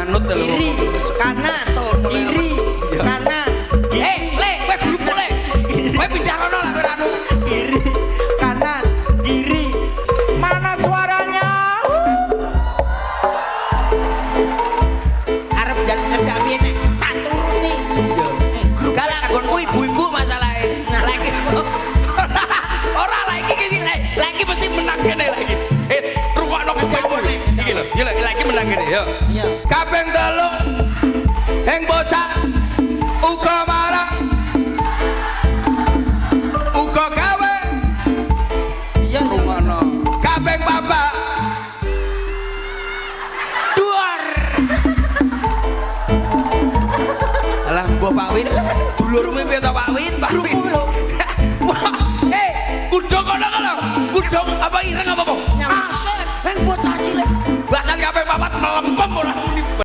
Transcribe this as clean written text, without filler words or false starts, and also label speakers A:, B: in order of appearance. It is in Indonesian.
A: manut lho.
B: Kiri, kanan, kiri, kanan.
A: Le, kowe guru le. Kowe pindah kono lah kowe anu.
B: Kiri, kanan, kiri. Mana suaranya? Arep dan kerja piye nek tak turuti.
A: Galak nggonku ibu-ibu masalahe. Lagi ora lagi iki lagi mesti menang kene lagi. Rungokno kowe iki lho. Iki lho lagi menang kene yo.
B: Iya.
A: Kaping 3 ing bocah uga marang uga gawe.
B: Iya
A: Rungokno. Kaping 4 duar. Alah mbok Pak Win, dulurmu piye to Pak Win? Pak Win. Kudung kono kono. Kudung apa ireng apa apa? Asik, ben bocah cilik. Bahasan kaping 4 melempem ora.